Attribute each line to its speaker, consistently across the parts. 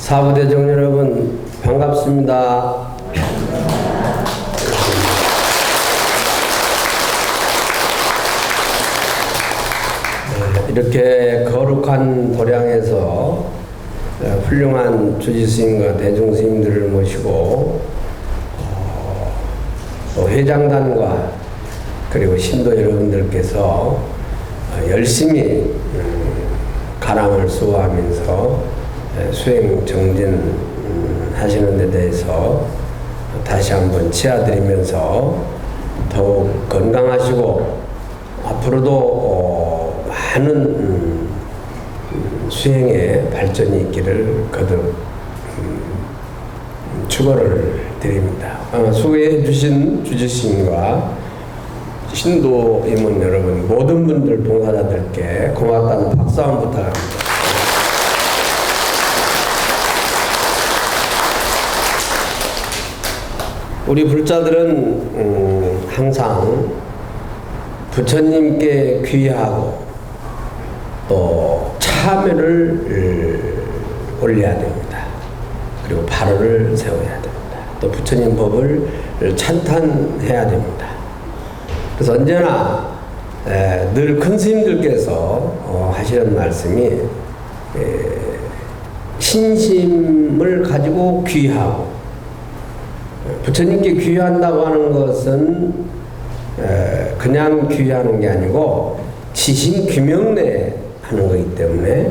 Speaker 1: 사부대중 여러분 반갑습니다. 이렇게 거룩한 도량에서 훌륭한 주지스님과 대중스님들을 모시고 회장단과 그리고 신도 여러분들께서 열심히 가람을 수호하면서 수행 정진 하시는 데 대해서 다시 한번 치아드리면서 더욱 건강하시고 앞으로도 많은 수행의 발전이 있기를 거듭 축원을 드립니다. 소개해 주신 주지스님과 신도 임원 여러분 모든 분들 봉사자들께 고맙다는 박수 한번 부탁합니다. 우리 불자들은 항상 부처님께 귀하고 또 참여를 올려야 됩니다. 그리고 발언을 세워야 됩니다. 또 부처님 법을 찬탄해야 됩니다. 그래서 언제나 늘 큰 스님들께서 하시는 말씀이 신심을 가지고 귀하고, 부처님께 귀한다고 하는 것은 그냥 귀하는 게 아니고 지심 규명내 하는 거기 때문에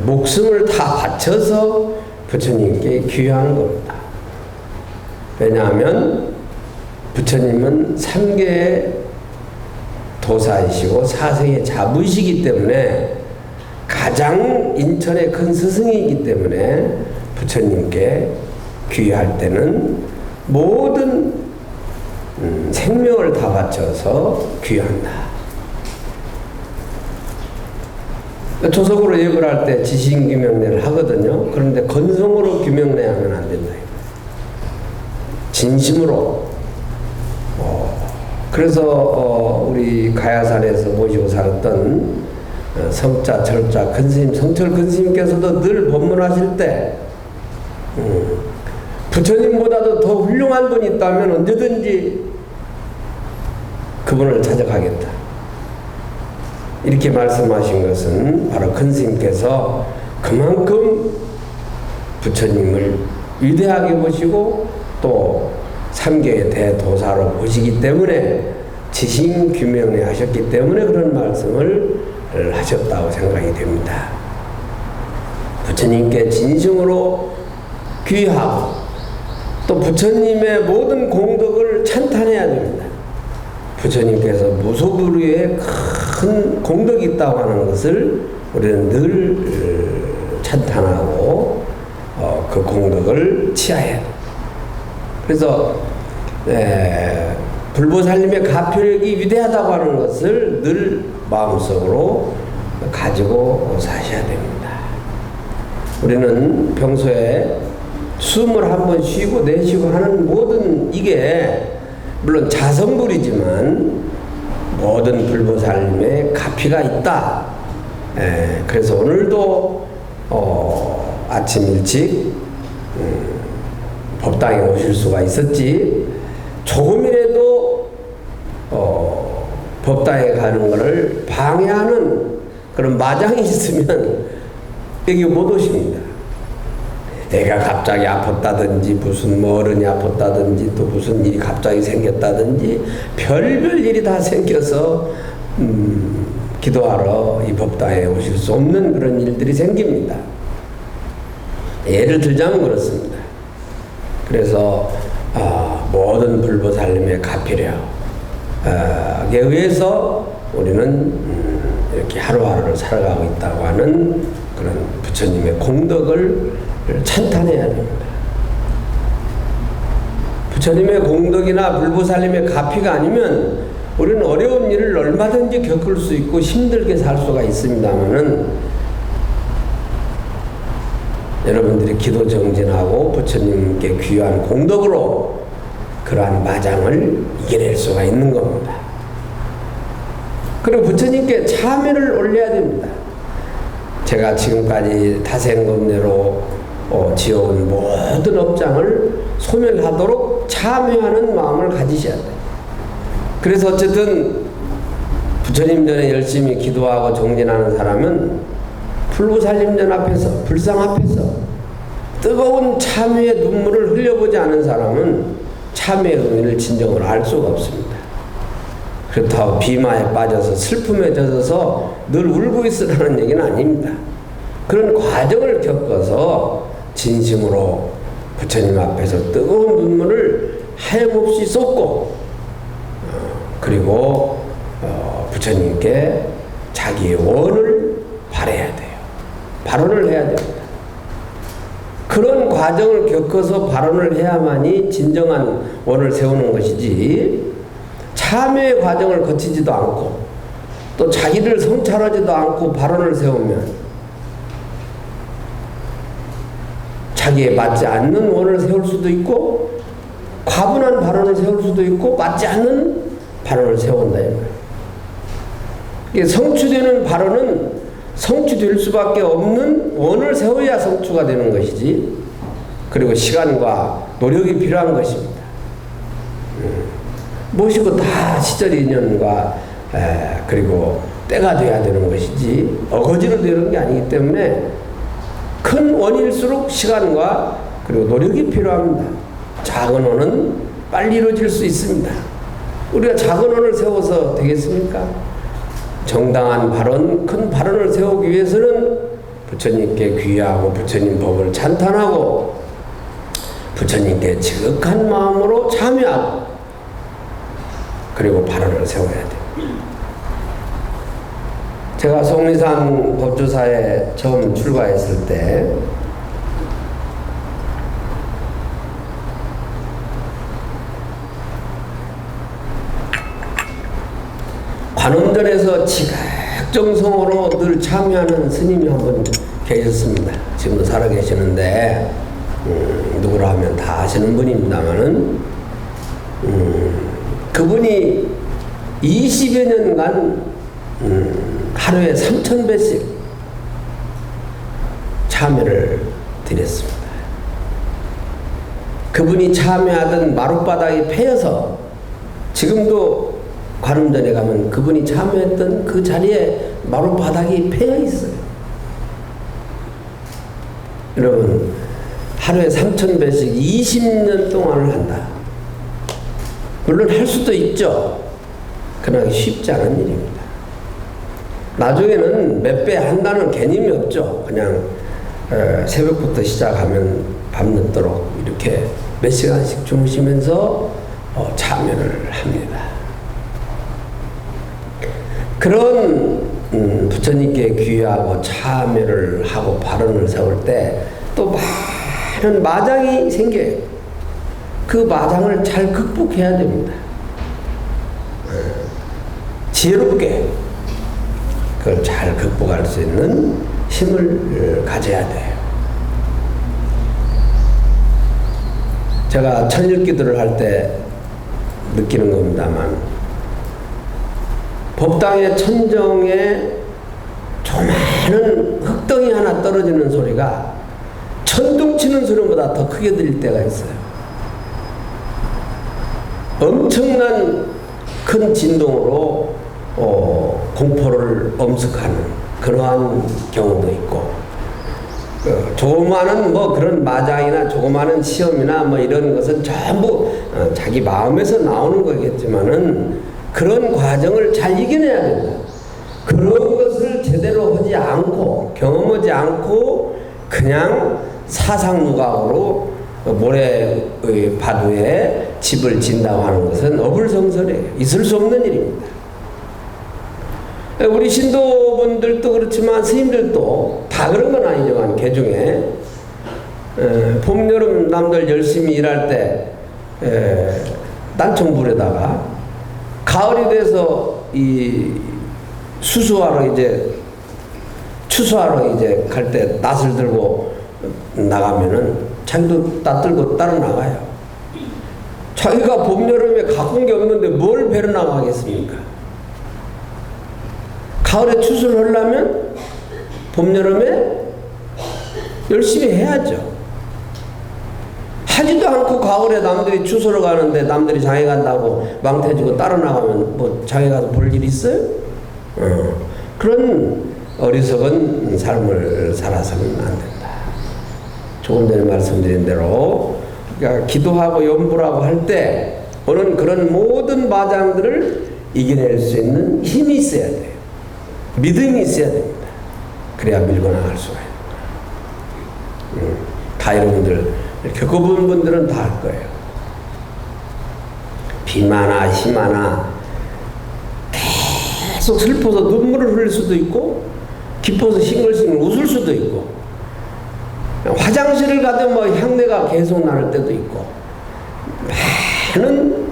Speaker 1: 목숨을 다 바쳐서 부처님께 귀하는 겁니다. 왜냐하면 부처님은 3계의 도사이시고 4세의 자부이시기 때문에 가장 인천의 큰 스승이기 때문에 부처님께 귀할 때는 모든 생명을 다 바쳐서 귀한다. 조석으로 예불 할 때 지신규명례를 하거든요. 그런데 건성으로 규명례하면 안 된다. 진심으로. 그래서 우리 가야산에서 모시고 살았던 성자, 철자, 큰스님, 성철 큰스님께서도 늘 법문하실 때 부처님보다도 더 훌륭한 분이 있다면 언제든지 그분을 찾아가겠다. 이렇게 말씀하신 것은 바로 큰 스님께서 그만큼 부처님을 위대하게 보시고 또 3계의 대도사로 보시기 때문에 지신규명에 하셨기 때문에 그런 말씀을 하셨다고 생각이 됩니다. 부처님께 진심으로 귀하고 또 부처님의 모든 공덕을 찬탄해야 됩니다. 부처님께서 무소불위의 큰 공덕이 있다고 하는 것을 우리는 늘 찬탄하고 그 공덕을 치하해야 됩니다. 그래서 불보살님의 가표력이 위대하다고 하는 것을 늘 마음속으로 가지고 사셔야 됩니다. 우리는 평소에 숨을 한번 쉬고 내쉬고 하는 모든 이게 물론 자성불이지만 모든 불보살님의 가피가 있다. 그래서 오늘도 아침 일찍 법당에 오실 수가 있었지, 조금이라도 법당에 가는 것을 방해하는 그런 마장이 있으면 여기 못 오십니다. 애가 갑자기 아팠다든지 무슨 어른이 아팠다든지 또 무슨 일이 갑자기 생겼다든지 별별 일이 다 생겨서 기도하러 이 법당에 오실 수 없는 그런 일들이 생깁니다. 예를 들자면 그렇습니다. 그래서 모든 불보살님의 가피력에 의해서 우리는 이렇게 하루하루를 살아가고 있다고 하는 그런 부처님의 공덕을 찬탄해야 됩니다. 부처님의 공덕이나 불보살님의 가피가 아니면 우리는 어려운 일을 얼마든지 겪을 수 있고 힘들게 살 수가 있습니다만은 여러분들이 기도 정진하고 부처님께 귀한 공덕으로 그러한 마장을 이겨낼 수가 있는 겁니다. 그리고 부처님께 참여를 올려야 됩니다. 제가 지금까지 다생검내로 지어온 모든 업장을 소멸하도록 참여하는 마음을 가지셔야 돼요. 그래서 어쨌든 부처님 전에 열심히 기도하고 정진하는 사람은 불구살림전 앞에서, 불상 앞에서 뜨거운 참회의 눈물을 흘려보지 않은 사람은 참회의 의미를 진정으로 알 수가 없습니다. 그렇다고 비마에 빠져서 슬픔에 젖어서 늘 울고 있으라는 얘기는 아닙니다. 그런 과정을 겪어서 진심으로 부처님 앞에서 뜨거운 눈물을 하염없이 쏟고 그리고 부처님께 자기의 원을 발해야 돼요. 발언을 해야 됩니다. 그런 과정을 겪어서 발언을 해야만이 진정한 원을 세우는 것이지, 참회의 과정을 거치지도 않고 또 자기를 성찰하지도 않고 발언을 세우면 자기에 맞지 않는 원을 세울 수도 있고 과분한 발언을 세울 수도 있고 맞지 않는 발언을 세운다. 성취되는 발언은 성취될 수밖에 없는 원을 세워야 성취가 되는 것이지, 그리고 시간과 노력이 필요한 것입니다. 무엇이고 다 시절 인연과 그리고 때가 돼야 되는 것이지 어거지로 되는 게 아니기 때문에 큰 원일수록 시간과 그리고 노력이 필요합니다. 작은 원은 빨리 이루어질 수 있습니다. 우리가 작은 원을 세워서 되겠습니까? 정당한 발언, 큰 발언을 세우기 위해서는 부처님께 귀하고 부처님 법을 찬탄하고 부처님께 지극한 마음으로 참여하고 그리고 발언을 세워야 돼요. 제가 속리산 법주사에 처음 출가했을 때 관음전에서 지각정성으로 늘 참여하는 스님이 한 분 계셨습니다. 지금도 살아계시는데 누구라 하면 다 아시는 분입니다만은 그분이 20여 년간 하루에 3,000배씩 참여를 드렸습니다. 그분이 참여하던 마룻바닥이 패여서 지금도 관음전에 가면 그분이 참여했던 그 자리에 마룻바닥이 패여 있어요. 여러분, 하루에 3,000배씩 20년 동안을 한다. 물론 할 수도 있죠. 그러나 쉽지 않은 일입니다. 나중에는 몇 배 한다는 개념이 없죠. 그냥 새벽부터 시작하면 밤늦도록 이렇게 몇 시간씩 주무시면서 참여를 합니다. 그런 부처님께 귀하고 참여를 하고 발언을 세울 때 또 많은 마장이 생겨요. 그 마장을 잘 극복해야 됩니다. 지혜롭게 그걸 잘 극복할 수 있는 힘을 가져야 돼요. 제가 천일기도를 할 때 느끼는 겁니다만, 법당의 천정에 조그마한 흙덩이 하나 떨어지는 소리가 천둥 치는 소리보다 더 크게 들릴 때가 있어요. 엄청난 큰 진동으로 공포를 엄습하는 그러한 경우도 있고, 조그마한 그런 마장이나 조그마한 시험이나 이런 것은 전부 자기 마음에서 나오는 거겠지만은 그런 과정을 잘 이겨내야 된다. 그런 것을 제대로 하지 않고 경험하지 않고 그냥 사상누각으로 모래의 바두에 집을 짓는다고 하는 것은 어불성설이에요. 있을 수 없는 일입니다. 우리 신도분들도 그렇지만 스님들도 다 그런 건 아니지만 개중에 봄, 여름 남들 열심히 일할 때 난청불에다가 가을이 돼서 이 수수하러 추수하러 갈 때 낫을 들고 나가면은 자기도 낫 들고 따라 나가요. 자기가 봄, 여름에 갖고 온 게 없는데 뭘 배러 나가겠습니까? 가을에 추수를 하려면 봄, 여름에 열심히 해야죠. 하지도 않고 가을에 남들이 추수로 가는데 남들이 장에 간다고 망태지고 따라 나가면 뭐 장에 가서 볼 일 있어요? 그런 어리석은 삶을 살아서는 안 된다. 조금 전에 말씀드린 대로 그러니까 기도하고 염불하고 할 때 오는 그런 모든 마장들을 이겨낼 수 있는 힘이 있어야 돼요. 믿음이 있어야 됩니다. 그래야 밀고 나갈 수가 있어요. 다 여러분들 겪어본 분들은 다 알 거예요. 비마나 희마나 계속 슬퍼서 눈물을 흘릴 수도 있고 기뻐서 싱글싱글 웃을 수도 있고 화장실을 가도 뭐 향내가 계속 나는 때도 있고 많은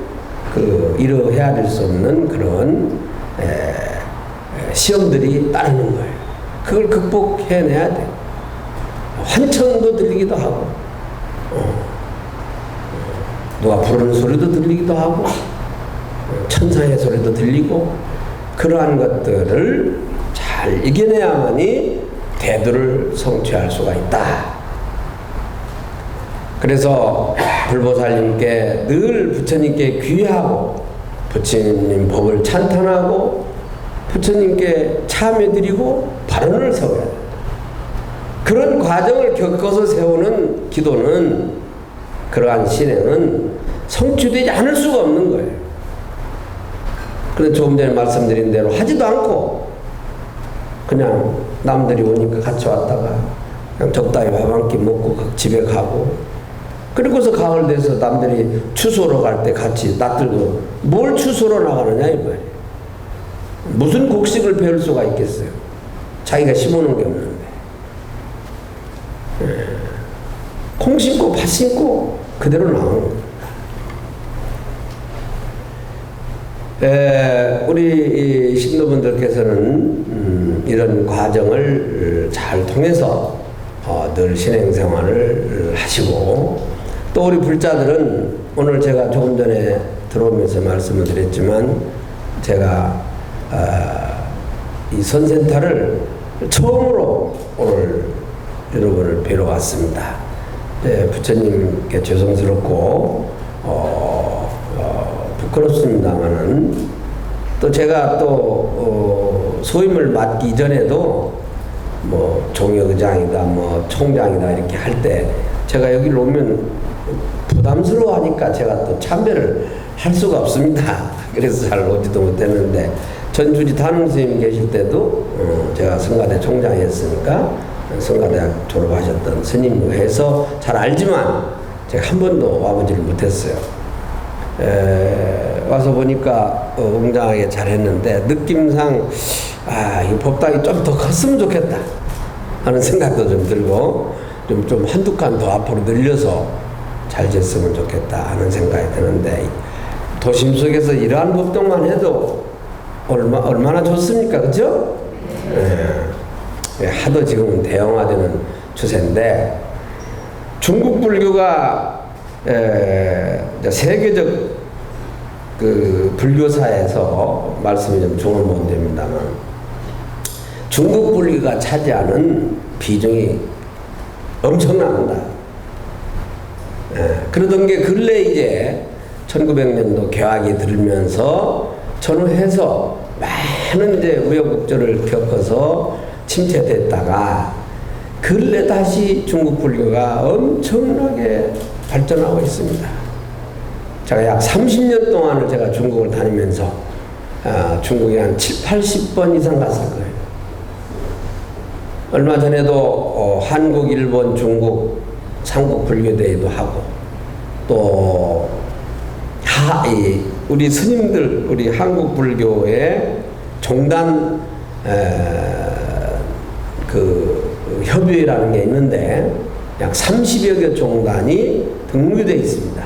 Speaker 1: 이루 헤아릴 수 없는 그런 시험들이 따르는 거예요. 그걸 극복해내야 돼. 환청도 들리기도 하고 누가 부르는 소리도 들리기도 하고 천사의 소리도 들리고 그러한 것들을 잘 이겨내야만이 대도를 성취할 수가 있다. 그래서 불보살님께 늘 부처님께 귀하고 부처님 법을 찬탄하고 부처님께 참여드리고 발언을 세워야 된다. 그런 과정을 겪어서 세우는 기도는 그러한 신행은 성취되지 않을 수가 없는 거예요. 그런데 조금 전에 말씀드린 대로 하지도 않고 그냥 남들이 오니까 같이 왔다가 그냥 적당히 밥 한 끼 먹고 집에 가고 그리고서 가을 돼서 남들이 추수로 갈 때 같이 낯들고 뭘 추수로 나가느냐 이 말이에요. 무슨 곡식을 배울 수가 있겠어요. 자기가 심어놓은 게 없는데 콩 심고 팥 심고 그대로 나오는 거예요. 우리 신도분들께서는 이런 과정을 잘 통해서 늘 신행생활을 하시고 또 우리 불자들은 오늘 제가 조금 전에 들어오면서 말씀을 드렸지만 제가 이 선센터를 처음으로 오늘 여러분을 뵈러 왔습니다. 부처님께 죄송스럽고 부끄럽습니다만은 또 제가 또 소임을 맡기 이전에도 뭐 종혁의장이다 뭐 총장이다 이렇게 할 때 제가 여기를 오면 부담스러워하니까 제가 또 참배를 할 수가 없습니다. 그래서 잘 오지도 못했는데 전주지 단흥스님 계실 때도 제가 성가대 총장이었으니까 성가대학 졸업하셨던 스님으로 해서 잘 알지만 제가 한 번도 와보지를 못했어요. 와서 보니까 웅장하게 잘했는데 느낌상 이 법당이 좀 더 컸으면 좋겠다 하는 생각도 좀 들고 좀 한두 칸 더 앞으로 늘려서 잘 됐으면 좋겠다 하는 생각이 드는데 도심 속에서 이러한 법당만 해도 얼마나 좋습니까? 그죠? 하도 지금은 대형화되는 추세인데 중국 불교가 세계적 그 불교사에서 말씀이 좀 중언부언됩니다만 중국 불교가 차지하는 비중이 엄청납니다. 그러던 게 근래 이제 1900년도 개화기 들으면서 전후해서 많은 이제 우여곡절을 겪어서 침체됐다가 근래 다시 중국 불교가 엄청나게 발전하고 있습니다. 제가 약 30년 동안을 제가 중국을 다니면서 중국에 한 70-80번 이상 갔을 거예요. 얼마 전에도 한국, 일본, 중국 삼국 불교대회도 하고 또 우리 스님들 우리 한국 불교의 종단 그 협의회라는 게 있는데 약 30여 개 종단이 등록되어 있습니다.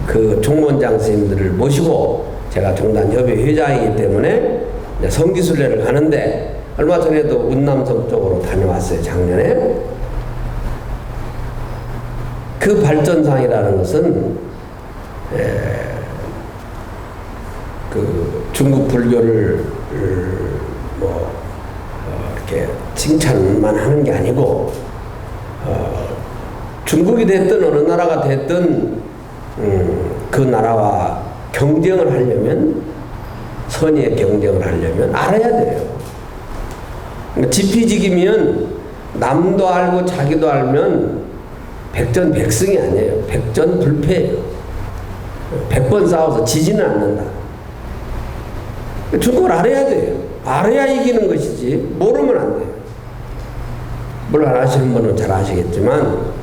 Speaker 1: 그 종원장 스님들을 모시고 제가 종단 협의 회장이기 때문에 성지순례를 가는데 얼마 전에도 운남성 쪽으로 다녀왔어요. 작년에. 그 발전상이라는 것은 그 중국 불교를 이렇게 칭찬만 하는 게 아니고 중국이 됐든 어느 나라가 됐든 그 나라와 경쟁을 하려면, 선의의 경쟁을 하려면 알아야 돼요. 그러니까 지피지기면 남도 알고 자기도 알면 백전백승이 아니에요. 백전불패예요. 100번 싸워서 지지는 않는다. 중국을 알아야 돼요. 알아야 이기는 것이지 모르면 안 돼요. 물론 아시는 분은 잘 아시겠지만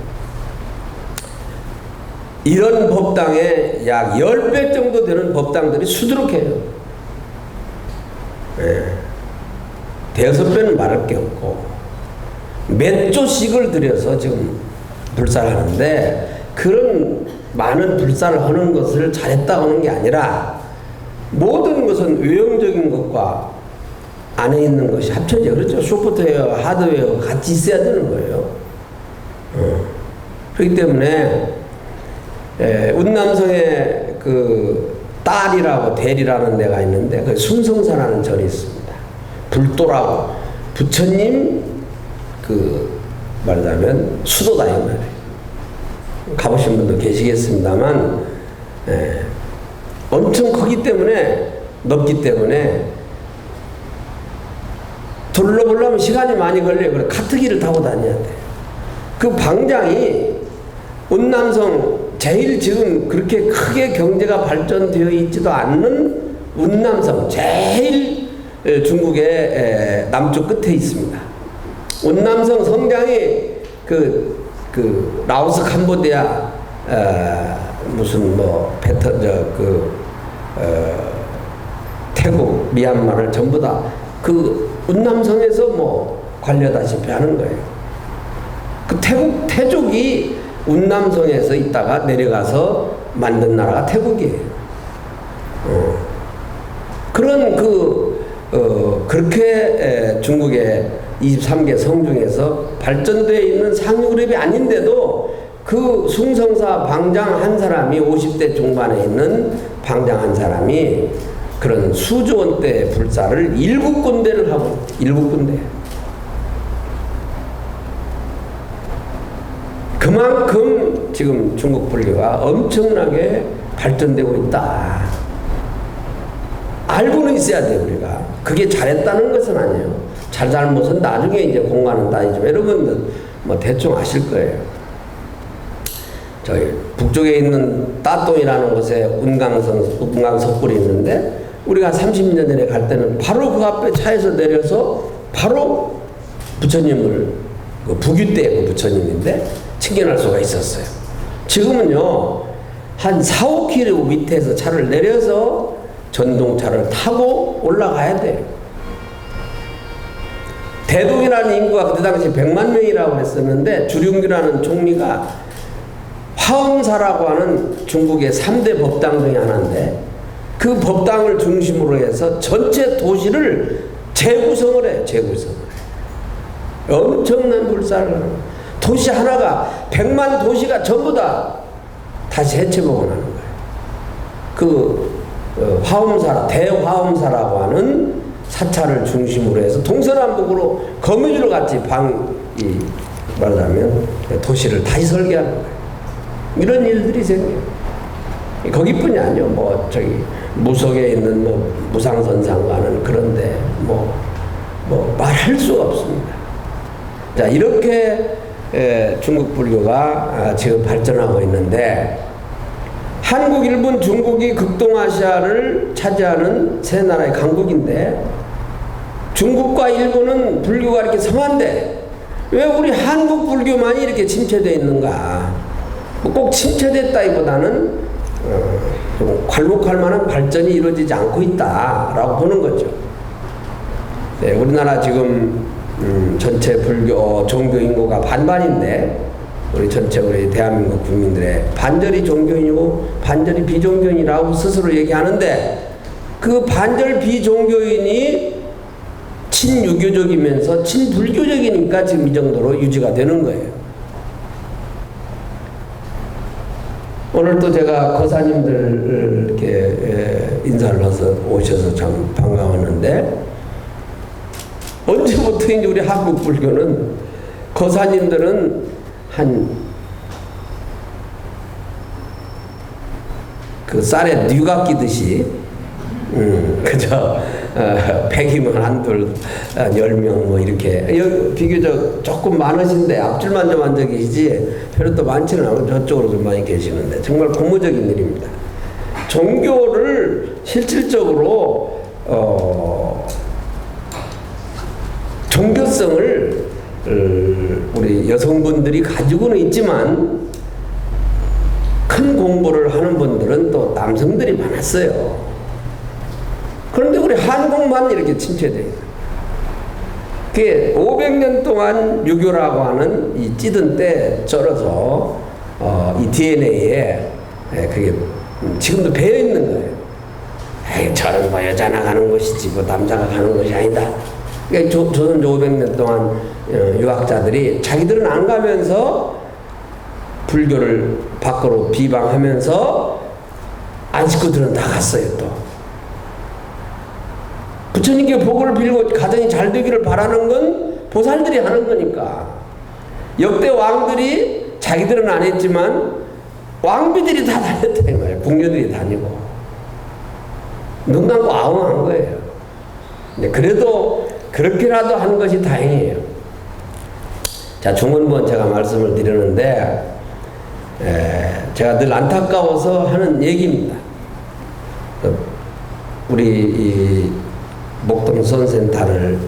Speaker 1: 이런 법당에 약 10배 정도 되는 법당들이 수두룩해요. 네. 대여섯 배는 말할 게 없고 몇 조씩을 들여서 지금 불사를 하는데, 그런 많은 불사를 하는 것을 잘했다 하는 게 아니라 모든 것은 외형적인 것과 안에 있는 것이 합쳐져. 그렇죠. 소프트웨어, 하드웨어가 같이 있어야 되는 거예요. 그렇기 때문에 운남성에 그 딸이라고 대리라는 데가 있는데, 그 순성사라는 절이 있습니다. 불도라고 부처님 그 말하자면 수도다 이 말이에요. 가보신 분도 계시겠습니다만, 엄청 크기 때문에, 넓기 때문에 둘러보려면 시간이 많이 걸려요. 그래 카트기를 타고 다녀야 돼. 그 방장이 운남성, 제일 지금 그렇게 크게 경제가 발전되어 있지도 않는 운남성, 제일 중국의 남쪽 끝에 있습니다. 운남성 성장이 그 라오스, 캄보디아, 무슨 뭐 태국, 미얀마를 전부 다 그 운남성에서 뭐 관리하다시피 하는 거예요. 그 태족이 운남성에서 있다가 내려가서 만든 나라가 태국이에요. 그런 그렇게 중국의 23개 성 중에서 발전되어 있는 상류그룹이 아닌데도 그 숭성사 방장 한 사람이 50대 중반에 있는 방장 한 사람이 그런 수조 원대 불사를 7군데를 하고, 7군데. 그만큼 지금 중국 불교가 엄청나게 발전되고 있다. 알고는 있어야 돼 우리가. 그게 잘했다는 것은 아니에요. 잘못은 나중에 이제 공부하는 따위죠. 여러분들 뭐 대충 아실 거예요. 저희 북쪽에 있는 따똥이라는 곳에 운강석굴이 있는데, 우리가 30년 전에 갈 때는 바로 그 앞에 차에서 내려서 바로 부처님을, 그 북유 때 그 부처님인데 친견할 수가 있었어요. 지금은요 한 4, 5km 밑에서 차를 내려서 전동차를 타고 올라가야 돼요. 대동이라는 인구가 그때 당시 100만 명이라고 했었는데, 주룡기라는 총리가 화엄사라고 하는 중국의 3대 법당 중에 하나인데, 그 법당을 중심으로 해서 전체 도시를 재구성을 해요. 재구성을 해요. 엄청난 불사를 하는 거예요. 도시 하나가 100만 도시가 전부 다 다시 해체복원하는 거예요. 그 화엄사, 대화엄사라고 하는 사찰을 중심으로 해서 동서남북으로 거미줄 같이 말하자면 도시를 다시 설계하는 거예요. 이런 일들이 생겨요. 거기뿐이 아니요. 뭐 저기 무속에 있는 뭐 무상선상가는 그런데 뭐 말할 수가 없습니다. 자, 이렇게 중국 불교가 지금 발전하고 있는데, 한국, 일본, 중국이 극동아시아를 차지하는 세 나라의 강국인데, 중국과 일본은 불교가 이렇게 성한데 왜 우리 한국 불교만이 이렇게 침체되어 있는가? 꼭 침체됐다기보다는 좀 괄목할 만한 발전이 이루어지지 않고 있다라고 보는 거죠. 네, 우리나라 지금 전체 불교 종교 인구가 반반인데, 우리 전체 우리 대한민국 국민들의 반절이 종교인이고 반절이 비종교인이라고 스스로 얘기하는데, 그 반절 비종교인이 친유교적이면서 친불교적이니까 지금 이 정도로 유지가 되는 거예요. 오늘 또 제가 거사님들 이렇게 인사를 해서 오셔서 참 반가웠는데, 언제부터인지 우리 한국 불교는 거사님들은 한 그 쌀에 뉘가 끼듯이 그저 100이면 한둘 10명 뭐 이렇게 비교적 조금 많으신데 앞줄만 좀 앉아 계시지 별로 또 많지는 않고 저쪽으로 좀 많이 계시는데 정말 고무적인 일입니다. 종교를 실질적으로 종교성을 우리 여성분들이 가지고는 있지만 큰 공부를 하는 분들은 또 남성들이 많았어요. 그런데 우리 한국만 이렇게 침체돼요. 그게 500년 동안 유교라고 하는 이 찌든 때 쩔어서 이 DNA에 그게 지금도 배어 있는 거예요. 에이, 저는 뭐 여자나 가는 것이지 뭐 남자가 가는 것이 아니다. 그러니까 조선 500년 동안 유학자들이 자기들은 안 가면서 불교를 밖으로 비방하면서 안 식구들은 다 갔어요. 또 부처님께 복을 빌고 가정이 잘 되기를 바라는 건 보살들이 하는 거니까. 역대 왕들이 자기들은 안 했지만 왕비들이 다 다녔다는 거예요. 궁녀들이 다니고 눈 감고 아웅한 거예요. 그래도 그렇게라도 하는 것이 다행이에요. 자, 중원본 제가 말씀을 드리는데 제가 늘 안타까워서 하는 얘기입니다. 우리 이 목동선센터를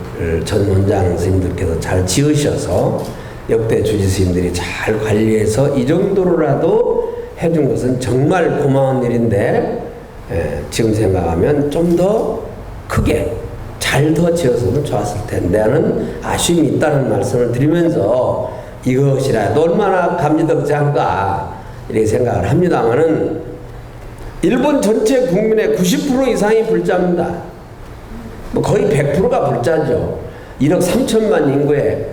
Speaker 1: 전 원장 선생님들께서 잘 지으셔서 역대 주지 스님들이 잘 관리해서 이 정도로라도 해준 것은 정말 고마운 일인데 지금 생각하면 좀 더 크게 잘 더 지었으면 좋았을 텐데 하는 아쉬움이 있다는 말씀을 드리면서 이것이라도 얼마나 감지덕지한가 이렇게 생각을 합니다만은 일본 전체 국민의 90% 이상이 불자입니다. 뭐 거의 100%가 불자죠. 1억 3천만 인구에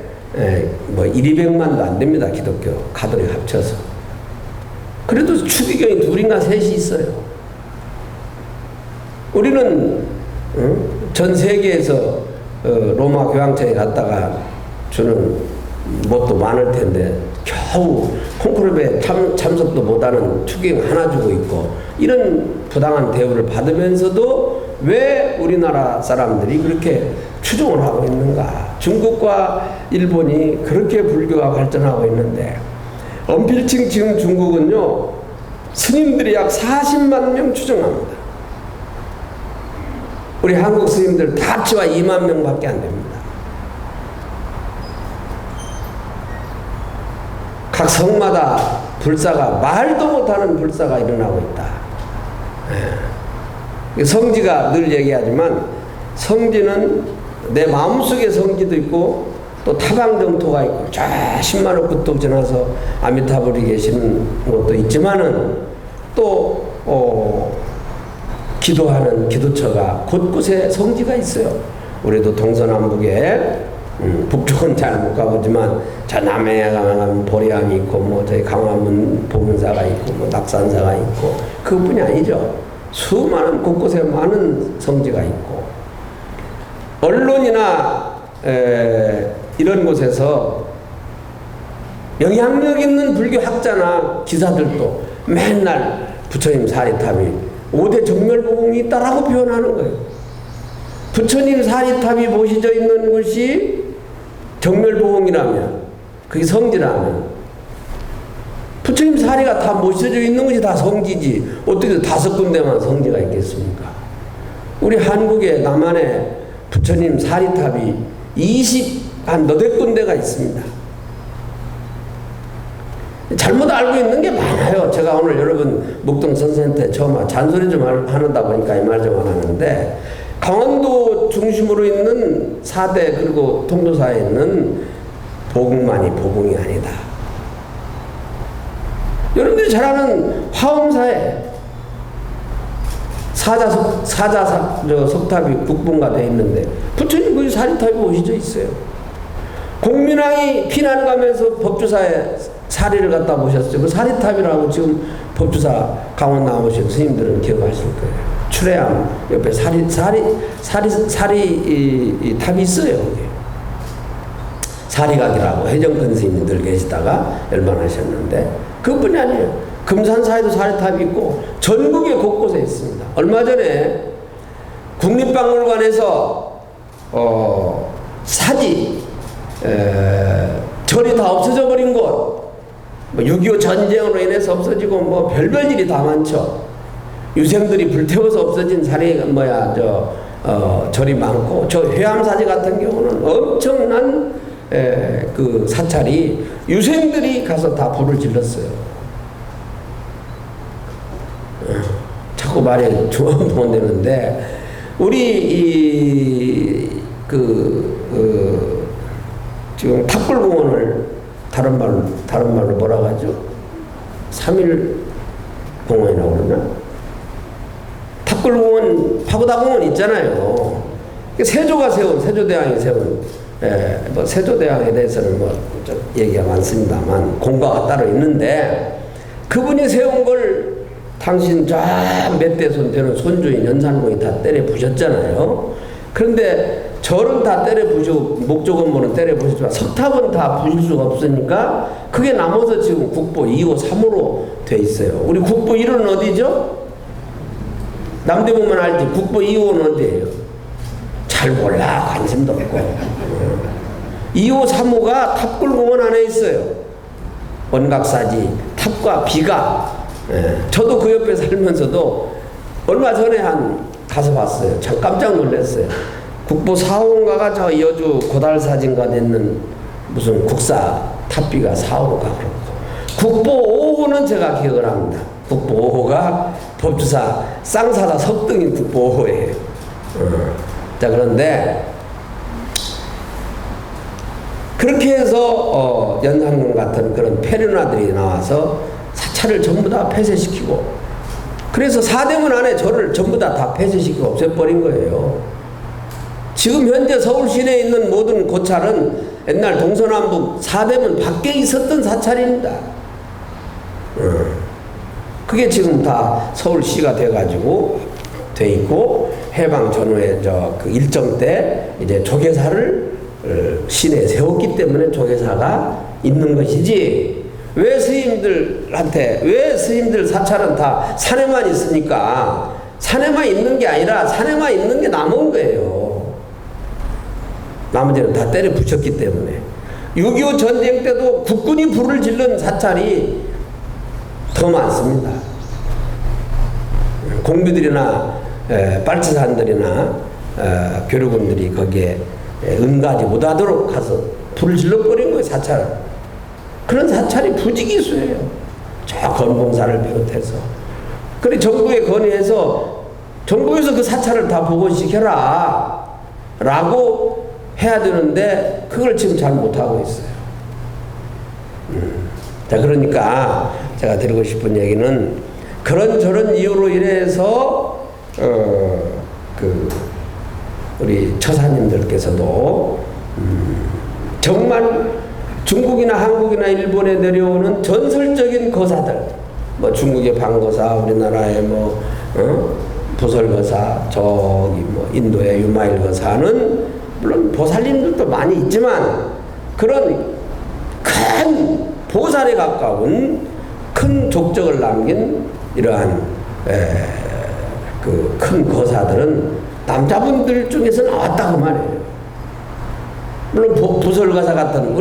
Speaker 1: 뭐 200만도 안 됩니다. 기독교 가톨릭 합쳐서. 그래도 추기경이 둘인가 셋이 있어요. 우리는 전 세계에서 로마 교황청에 갔다가 주는 뭣도 많을 텐데 겨우 콩쿠르베 참석도 못하는 추기경 하나 주고 있고 이런 부당한 대우를 받으면서도 왜 우리나라 사람들이 그렇게 추종을 하고 있는가. 중국과 일본이 그렇게 불교가 발전하고 있는데 엄필칭 지금 중국은요 스님들이 약 40만 명 추종합니다. 우리 한국 스님들 다 합치면 2만 명밖에 안 됩니다. 각 성마다 불사가 말도 못하는 불사가 일어나고 있다. 성지가 늘 얘기하지만 성지는 내 마음속의 성지도 있고 또 타방정토가 있고 저 10만원 끝도 지나서 아미타불이 계시는 것도 있지만은 또 기도하는 기도처가 곳곳에 성지가 있어요. 우리도 동서남북에 북쪽은 잘 못 가보지만 저 남해에 가면 보리암이 있고 뭐 저희 강화문 보문사가 있고 뭐 낙산사가 있고 그것뿐이 아니죠. 수많은 곳곳에 많은 성지가 있고 언론이나 이런 곳에서 영향력 있는 불교 학자나 기사들도 맨날 부처님 사리탑이 5대 정멸보궁이 있다라고 표현하는 거예요. 부처님 사리탑이 모시져 있는 곳이 정멸보궁이라면 그게 성지라면 부처님 사리가 다 모셔져 있는 것이 다 성지지 어떻게 5군데만 성지가 있겠습니까? 우리 한국에 남한에 부처님 사리탑이 한 너댓 군데가 있습니다. 잘못 알고 있는 게 많아요. 제가 오늘 여러분 목동선센터에 처음 잔소리 좀 하는다 보니까 이 말 좀 하는데 강원도 중심으로 있는 4대 그리고 통도사에 있는 보궁만이 보궁이 아니다. 여러분들이 잘 아는 화엄사에 석탑이 국본가 되어 있는데 부처님 그 사리탑이 오시져 있어요. 공민왕이 피난 가면서 법주사에 사리를 갖다 모셨어요. 그 사리탑이라고 지금 법주사 강원 나오신 스님들은 기억하실 거예요. 출애암 옆에 사리 탑이 있어요. 사리각이라고 해정근 스님들 계시다가 열반하셨는데 그뿐이 아니에요. 금산사에도 사례탑이 있고 전국에 곳곳에 있습니다. 얼마 전에 국립박물관에서 사지 절이 다 없어져 버린 곳, 6.25 전쟁으로 인해서 없어지고 뭐 별별 일이 다 많죠. 유생들이 불태워서 없어진 사례가 절이 많고, 저 회암사지 같은 경우는 엄청난 그 사찰이 유생들이 가서 다 불을 질렀어요. 자꾸 말에 조언 못 내는데, 우리 지금 탑골공원을 다른 말로 뭐라고 하죠? 3일 공원이라고 그러나? 탑골공원, 파고다공원 있잖아요. 세조대왕이 세운, 뭐 세조대왕에 대해서는 뭐 얘기가 많습니다만 공과가 따로 있는데, 그분이 세운 걸 당신 몇 대손 되는 손주인 연산공이 다 때려 부셨잖아요. 그런데 절은 다 때려 부시고 목조건물은 때려 부시지만 석탑은 다 부실 수가 없으니까 그게 남아서 지금 국보 2호 3호로 돼 있어요. 우리 국보 1호는 어디죠? 남대문만 알지. 국보 2호는 어디예요? 잘 몰라. 관심도 없고. 2호 3호가 탑골공원 안에 있어요. 원각사지 탑과 비가. 저도 그 옆에 살면서도 얼마 전에 가서 봤어요. 참 깜짝 놀랐어요. 국보 4호인가가 저 여주 고달사진가 있는 무슨 국사 탑비가 4호가 그렇고, 국보 5호는 제가 기억을 합니다. 국보 5호가 법주사 쌍사자 석등인 국보 5호예요. 자, 그런데 그렇게 해서 연산군 같은 그런 폐륜아들이 나와서 사찰을 전부 다 폐쇄시키고, 그래서 사대문 안에 절을 전부 다 폐쇄시키고 없애버린 거예요. 지금 현재 서울 시내에 있는 모든 고찰은 옛날 동서남북 사대문 밖에 있었던 사찰입니다. 그게 지금 다 서울시가 돼가지고 돼 있고, 해방 전후에 그 일정 때 이제 조계사를 시내에 세웠기 때문에 조계사가 있는 것이지, 왜 스님들 사찰은 다 산에만 있으니까, 산에만 있는 게 아니라 산에만 있는 게 남은 거예요. 나머지는 다 때려 부셨기 때문에. 6.25 전쟁 때도 국군이 불을 질른 사찰이 더 많습니다. 공비들이나 빨치산들이나 교류군들이 거기에 응가지 못하도록 가서 불을 질러버린 거예요, 사찰. 그런 사찰이 부지기수예요. 저 건봉사를 비롯해서. 그래 정부에 건의해서 정부에서 그 사찰을 다 복원시켜라 라고 해야 되는데, 그걸 지금 잘 못하고 있어요. 자, 그러니까 제가 드리고 싶은 얘기는, 그런저런 이유로 인해서 우리 처사님들께서도 정말 중국이나 한국이나 일본에 내려오는 전설적인 거사들, 뭐 중국의 방거사, 우리나라의 부설거사, 저기 인도의 유마일 거사는 물론 보살님들도 많이 있지만, 그런 큰 보살에 가까운 큰 족적을 남긴 이러한 그 큰 거사들은 남자분들 중에서 나왔다고 말해요. 물론 부설거사 같은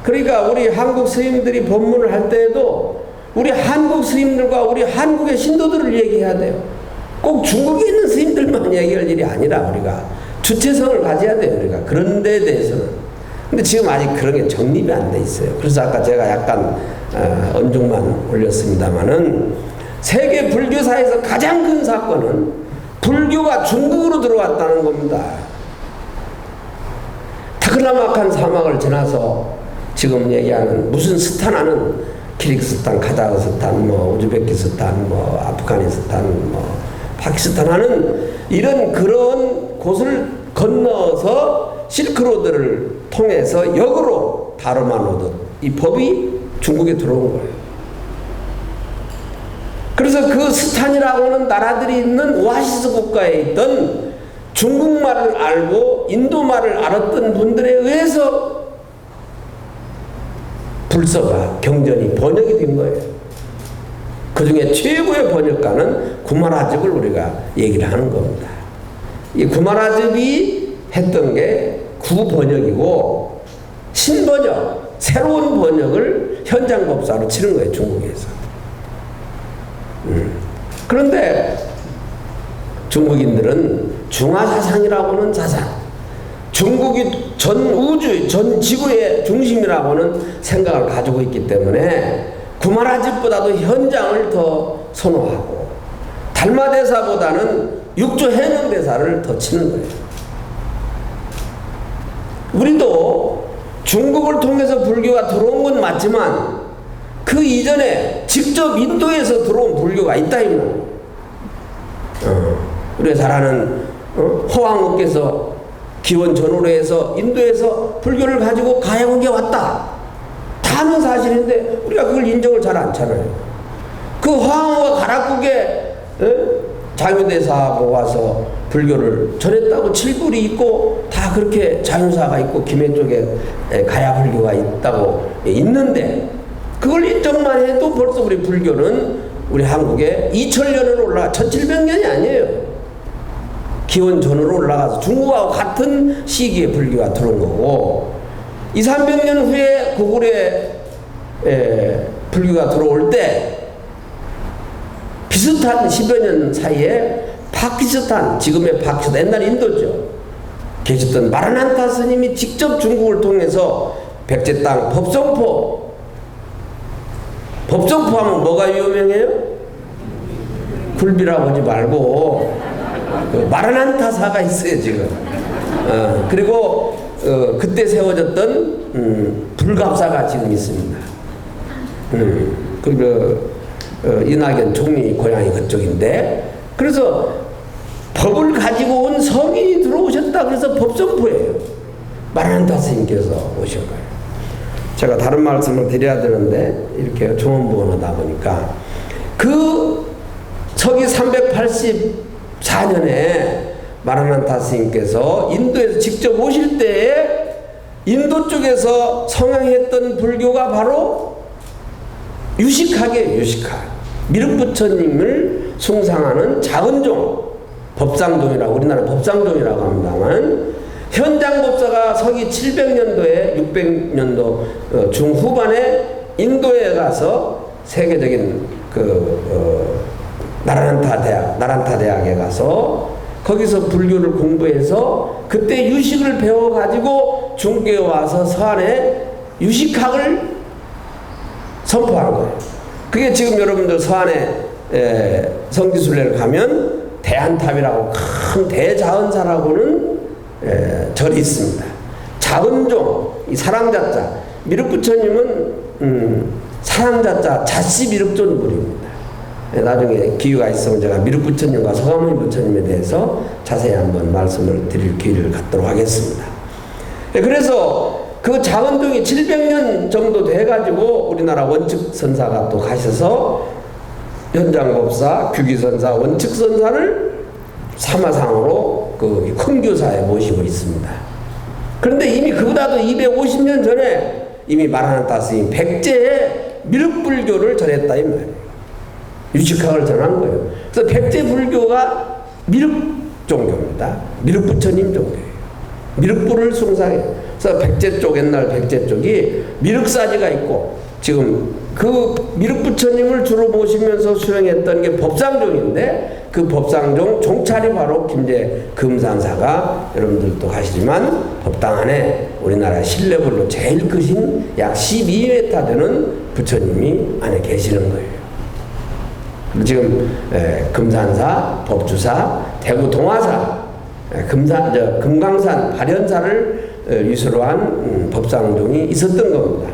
Speaker 1: 그러니까 우리 한국 스님들이 법문을 할 때에도 우리 한국 스님들과 우리 한국의 신도들을 얘기해야 돼요. 꼭 중국에 있는 스님들만 얘기할 일이 아니라 우리가 주체성을 가져야 돼요. 우리가 그런 데에 대해서는. 근데 지금 아직 그런 게 정립이 안 돼 있어요. 그래서 아까 제가 약간 언중만 올렸습니다마는, 세계 불교사에서 가장 큰 사건은 불교가 중국으로 들어왔다는 겁니다. 타클라마칸 사막을 지나서 지금 얘기하는 무슨 스탄하는 키르기스탄, 카자흐스탄, 우즈베키스탄, 아프가니스탄, 파키스탄 하는 그런 곳을 건너서 실크로드를 통해서 역으로 다르만 오듯 이 법이 중국에 들어온 거예요. 그래서 그 스탄이라고 하는 나라들이 있는 오아시스 국가에 있던 중국말을 알고 인도말을 알았던 분들에 의해서 불서가 경전이 번역이 된 거예요. 그 중에 최고의 번역가는 구마라집을 우리가 얘기를 하는 겁니다. 이 구마라집이 했던 게 구번역이고 신번역, 새로운 번역을 현장법사로 치른 거예요, 중국에서. 그런데 중국인들은 중화사상이라고는 사상, 중국이 전 우주, 전 지구의 중심이라고는 생각을 가지고 있기 때문에 구마라집보다도 현장을 더 선호하고 달마대사보다는 육조 해명대사를 더 치는 거예요. 우리도 중국을 통해서 불교가 들어온 건 맞지만 그 이전에 직접 인도에서 들어온 불교가 있다 이 말이에요. 우리가 잘 아는 호황우께서 기원 전후로에서 인도에서 불교를 가지고 가야국에 왔다. 다는 사실인데 우리가 그걸 인정을 잘 않잖아요. 그 호황우가 가락국에 장유대사하고 와서 불교를 전했다고 칠불이 있고 다 그렇게 장유사가 있고 김해 쪽에 가야 불교가 있다고 있는데 그걸 인정만 해도 벌써 우리 불교는 우리 한국에 2000년으로 올라가 1700년이 아니에요. 기원 전으로 올라가서 중국하고 같은 시기에 불교가 들어온 거고 200~300년 후에 고구려에 불교가 들어올 때 비슷한 10여 년 사이에 파키스탄, 지금의 파키스탄, 옛날 인도죠. 계셨던 마라난타 스님이 직접 중국을 통해서 백제 땅 법성포 하면 뭐가 유명해요? 굴비라고 하지 말고 그 마라난타사가 있어요 지금. 그리고 그때 세워졌던 불갑사가 지금 있습니다. 그리고 이낙연 총리 고향이 그쪽인데 그래서 법을 가지고 온 성인이 들어오셨다 그래서 법성포예요. 마라난타 스님께서 오신 거예요. 제가 다른 말씀을 드려야 되는데 이렇게 조문부원하다 보니까 그 서기 384년에 마라난타 스님께서 인도에서 직접 오실 때에 인도 쪽에서 성행했던 불교가 바로 유식학이에요. 유식학. 미륵부처님을 숭상하는 작은종, 법상종이라고 우리나라 법상종이라고 합니다만 현장법사가 서기 700년도에 600년도 중후반에 인도에 가서 세계적인 나란타 대학에 가서 거기서 불교를 공부해서 그때 유식을 배워가지고 중국에 와서 서안에 유식학을 선포한 거예요. 그게 지금 여러분들 서안에 성지순례를 가면 대한탑이라고 큰 대자은사라고는 절이 있습니다. 자은종, 이 사랑자자, 미륵부처님은 사랑자자 자씨 미륵존 부립니다. 나중에 기회가 있으면 제가 미륵부처님과 서가모니 부처님에 대해서 자세히 한번 말씀을 드릴 기회를 갖도록 하겠습니다. 그래서 그 자은종이 700년 정도 돼가지고 우리나라 원측선사가 또 가셔서 현장법사, 규기선사, 원측선사를 사마상으로 그 큰교사에 모시고 있습니다. 그런데 이미 그보다도 250년 전에 이미 마라난타 스님 백제에 미륵불교를 전했다 이 말이에요. 유식학을 전한 거예요. 그래서 백제 불교가 미륵종교입니다. 미륵부처님 종교예요. 미륵불을 숭상해요. 그래서 백제 쪽, 옛날 백제 쪽이 미륵사지가 있고 지금 그 미륵부처님을 주로 모시면서 수행했던 게 법상종인데 그 법상종 종찰이 바로 김제 금산사가 여러분들도 가시지만 법당 안에 우리나라 신레불로 제일 크신 약 12m 되는 부처님이 안에 계시는 거예요. 지금 금산사, 법주사, 대구 동화사, 금강산, 발현사를 위수로 한 법상종이 있었던 겁니다.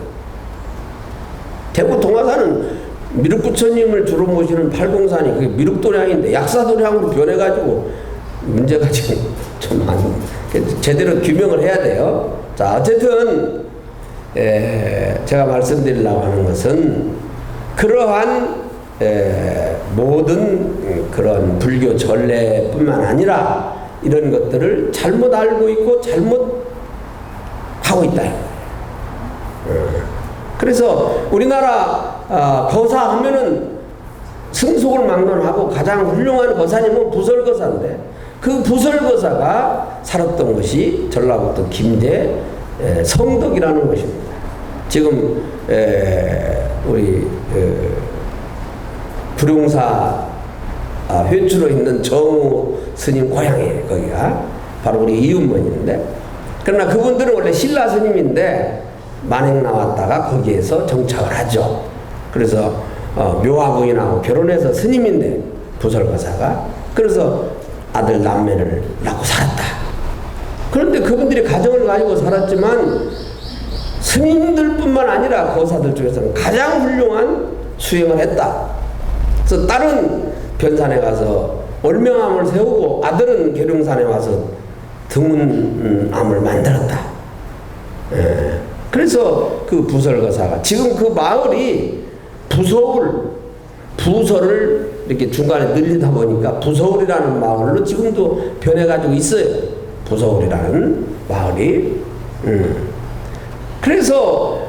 Speaker 1: 대구 동화사는 미륵부처님을 주로 모시는 팔공산이 그게 미륵도량인데 약사도량으로 변해가지고 문제가 지금 좀 제대로 규명을 해야 돼요. 자, 어쨌든 제가 말씀드리려고 하는 것은 그러한 모든 그런 불교 전례뿐만 아니라 이런 것들을 잘못 알고 있고 잘못 하고 있다. 그래서 우리나라 거사 하면은 승속을 막론하고 가장 훌륭한 거사님은 부설거사인데 그 부설거사가 살았던 것이 전라북도 김제 성덕이라는 것입니다. 지금 우리 불용사 회주로 있는 정우 스님 고향이에요. 거기가 바로 우리 이웃문인데, 그러나 그분들은 원래 신라 스님인데 만행 나왔다가 거기에서 정착을 하죠. 그래서 묘화부인하고 결혼해서 스님인데 부설거사가, 그래서 아들 남매를 낳고 살았다. 그런데 그분들이 가정을 가지고 살았지만 스님들뿐만 아니라 거사들 중에서는 가장 훌륭한 수행을 했다. 그래서 딸은 변산에 가서 월명암을 세우고 아들은 계룡산에 와서 등운암을 만들었다. 그래서 그 부설거사가 지금 그 마을이 부서를 이렇게 중간에 늘리다 보니까 부서울이라는 마을로 지금도 변해가지고 있어요. 부서울이라는 마을이. 그래서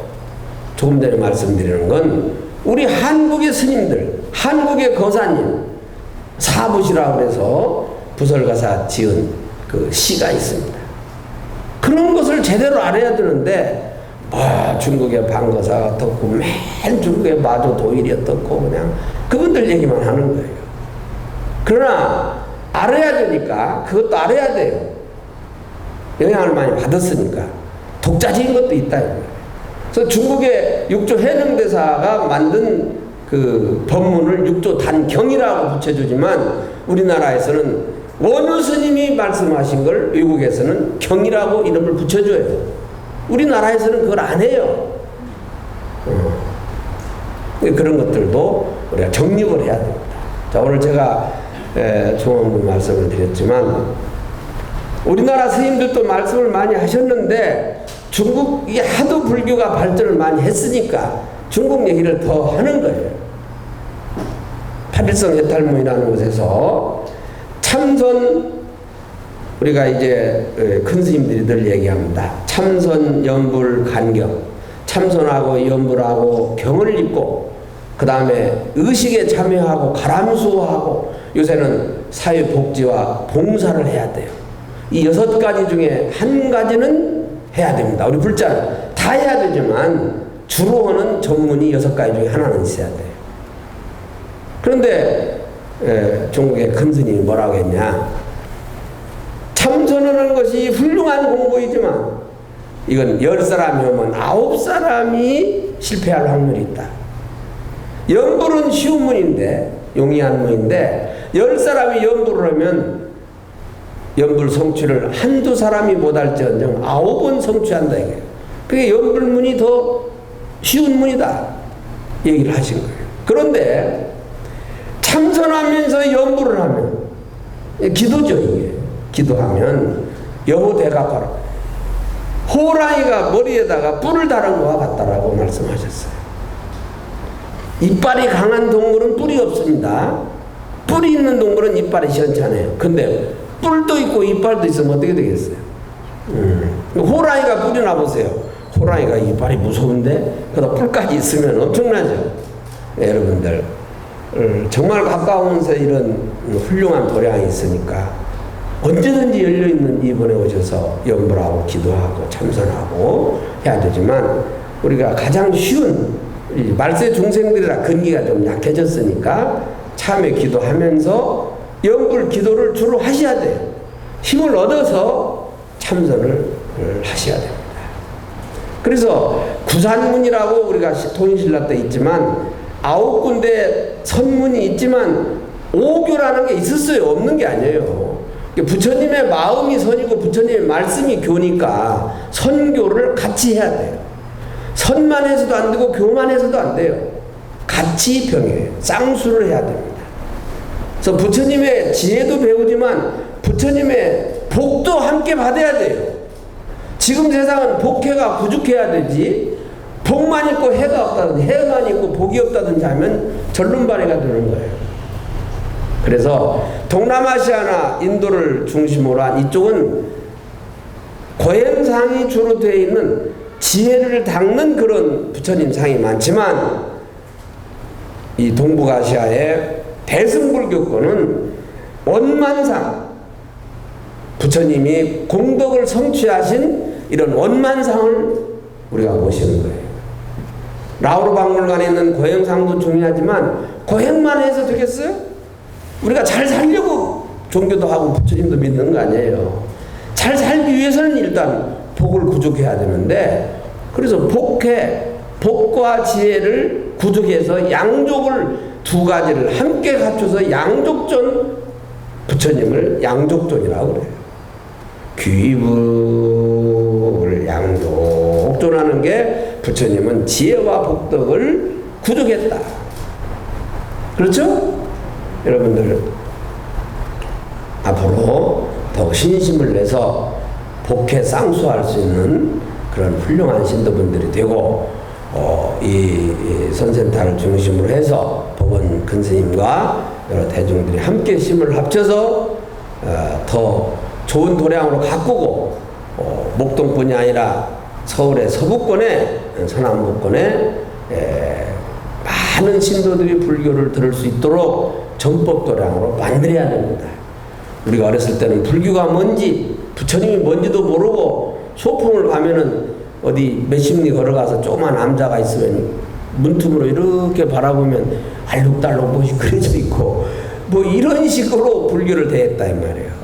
Speaker 1: 조금 전에 말씀드리는 건 우리 한국의 스님들, 한국의 거사님 사부시라고 해서 부설거사 지은 그 시가 있습니다. 그런 것을 제대로 알아야 되는데 중국의 방거사가 어떻고 맨 중국의 마조 도일이 어떻고 그냥 그분들 얘기만 하는 거예요. 그러나 알아야 되니까 그것도 알아야 돼요. 영향을 많이 받았으니까 독자적인 것도 있다. 그래서 중국의 육조 해능대사가 만든 그 법문을 육조 단경이라고 붙여주지만 우리나라에서는 원유 스님이 말씀하신 걸 외국에서는 경이라고 이름을 붙여줘요. 우리나라에서는 그걸 안 해요. 그런 것들도 우리가 정립을 해야 됩니다. 자, 오늘 제가 조원부 말씀을 드렸지만 우리나라 스님들도 말씀을 많이 하셨는데 중국이 하도 불교가 발전을 많이 했으니까 중국 얘기를 더 하는 거예요. 팔일성 해탈문이라는 곳에서 참선, 우리가 이제 큰 스님들이 늘 얘기합니다. 참선, 연불, 간경. 참선하고 연불하고 경을 입고 그 다음에 의식에 참여하고 가람수하고 요새는 사회복지와 봉사를 해야 돼요. 이 6가지 중에 한 가지는 해야 됩니다. 우리 불자는 다 해야 되지만 주로 하는 전문이 6가지 중에 하나는 있어야 돼요. 그런데 중국의 큰 스님이 뭐라고 했냐, 참선하는 것이 훌륭한 공부이지만 이건 10사람이 오면 9사람이 실패할 확률이 있다. 연불은 쉬운 문인데, 용이한 문인데 10사람이 연불을 하면 연불 성취를 한두 사람이 못할지언정 9번 성취한다 이거예요. 그게 연불문이 더 쉬운 문이다 얘기를 하신 거예요. 그런데 참선하면서 연불을 하면 기도죠. 이게 기도하면 여호대각하라, 호랑이가 머리에다가 뿔을 달은 것과 같다라고 말씀하셨어요. 이빨이 강한 동물은 뿔이 없습니다. 뿔이 있는 동물은 이빨이 시원찮아요. 근데 뿔도 있고 이빨도 있으면 어떻게 되겠어요? 호랑이가 뿔이 나보세요. 호랑이가 이빨이 무서운데 거기다 뿔까지 있으면 엄청나죠. 네, 여러분들 정말 가까운 곳에 이런 훌륭한 도량이 있으니까 언제든지 열려있는 이번에 오셔서 연불하고 기도하고 참선하고 해야 되지만 우리가 가장 쉬운 말세 중생들이라 근기가 좀 약해졌으니까 참회 기도하면서 연불 기도를 주로 하셔야 돼요. 힘을 얻어서 참선을 하셔야 됩니다. 그래서 구산문이라고 우리가 통일신라 때 있지만 9군데 선문이 있지만 오교라는 게 있었어요. 없는 게 아니에요. 부처님의 마음이 선이고 부처님의 말씀이 교니까 선교를 같이 해야 돼요. 선만 해서도 안 되고 교만 해서도 안 돼요. 같이 병해요. 쌍수를 해야 됩니다. 그래서 부처님의 지혜도 배우지만 부처님의 복도 함께 받아야 돼요. 지금 세상은 복해가 부족해야 되지, 복만 있고 해가 없다든지 해만 있고 복이 없다든지 하면 절름발이가 되는 거예요. 그래서 동남아시아나 인도를 중심으로 한 이쪽은 고행상이 주로 되어 있는 지혜를 닦는 그런 부처님 상이 많지만 이 동북아시아의 대승불교권은 원만상, 부처님이 공덕을 성취하신 이런 원만상을 우리가 모시는 거예요. 라오르 박물관에 있는 고행상도 중요하지만 고행만 해서 되겠어요? 우리가 잘 살려고 종교도 하고 부처님도 믿는 거 아니에요. 잘 살기 위해서는 일단 복을 구족해야 되는데, 그래서 복과 지혜를 구족해서 양족을 두 가지를 함께 갖춰서 양족존, 부처님을 양족존이라고 그래요. 귀불 양족존하는 게 부처님은 지혜와 복덕을 구족했다. 그렇죠? 여러분들 앞으로 더욱 신심을 내서 복해 쌍수할 수 있는 그런 훌륭한 신도분들이 되고, 이 선센터를 중심으로 해서 법원 근스님과 여러 대중들이 함께 힘을 합쳐서 더 좋은 도량으로 가꾸고, 목동뿐이 아니라 서울의 서북권에, 서남북권에 많은 신도들이 불교를 들을 수 있도록 정법 도량으로 만들어야 됩니다. 우리가 어렸을 때는 불교가 뭔지, 부처님이 뭔지도 모르고 소풍을 가면은 어디 몇십 리 걸어가서 조그만 남자가 있으면 문틈으로 이렇게 바라보면 알록달록 무엇이 그려져 있고 뭐 이런 식으로 불교를 대했다 이 말이에요.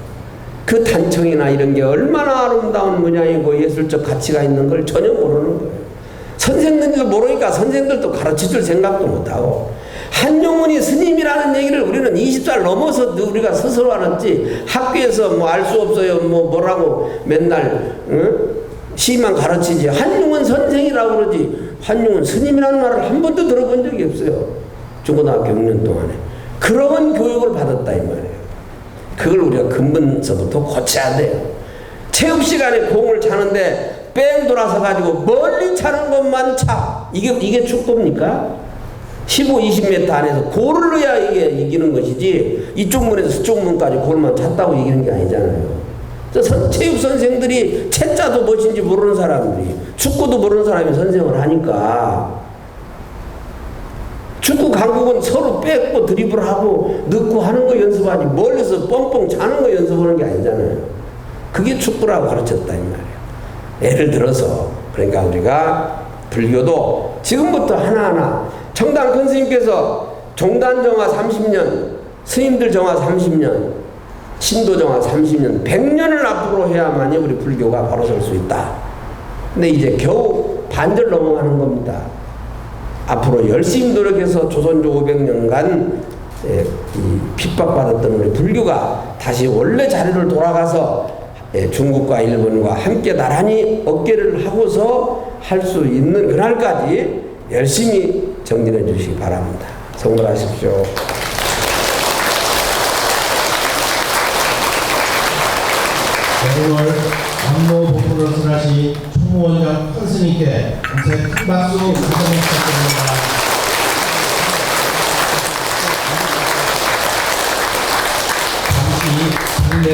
Speaker 1: 그 단청이나 이런 게 얼마나 아름다운 문양이고 예술적 가치가 있는 걸 전혀 모르는 거예요. 선생들도 모르니까 선생들도 가르쳐줄 생각도 못하고, 한용운이 스님이라는 얘기를 우리는 20살 넘어서 우리가 스스로 알았지, 학교에서 뭐 알 수 없어요 뭐라고 맨날 시만 가르치지, 한용운 선생이라고 그러지 한용운 스님이라는 말을 한 번도 들어본 적이 없어요. 중고등학교 6년 동안에. 그런 교육을 받았다 이 말이에요. 그걸 우리가 근본서부터 고쳐야 돼요. 체육 시간에 공을 차는데 뺑 돌아서 가지고 멀리 차는 것만 차. 이게 축구입니까? 15, 20m 안에서 골을 넣어야 이게 이기는 것이지, 이쪽 문에서 저쪽 문까지 골만 찼다고 이기는 게 아니잖아요. 체육 선생들이 채자도 무엇인지 모르는 사람들이, 축구도 모르는 사람이 선생을 하니까, 축구 강국은 서로 뺏고 드리블하고 넣고 하는 거 연습하지, 멀리서 뻥뻥 차는 거 연습하는 게 아니잖아요. 그게 축구라고 가르쳤다 이 말이에요. 예를 들어서, 그러니까 우리가 불교도 지금부터 하나하나, 청당 큰 스님께서 종단 정화 30년, 스님들 정화 30년, 신도 정화 30년, 100년을 앞으로 해야만이 우리 불교가 바로 설 수 있다. 근데 이제 겨우 반절 넘어가는 겁니다. 앞으로 열심히 노력해서 조선조 500년간 핍박받았던 우리 불교가 다시 원래 자리를 돌아가서 중국과 일본과 함께 나란히 어깨를 하고서 할 수 있는 그날까지 열심히 정진해 주시기 바랍니다. 성불하십시오.
Speaker 2: 오늘 장로 법부를 수하신 총무원장 큰 스님께 큰 박수 부탁드립니다. 잠시 장례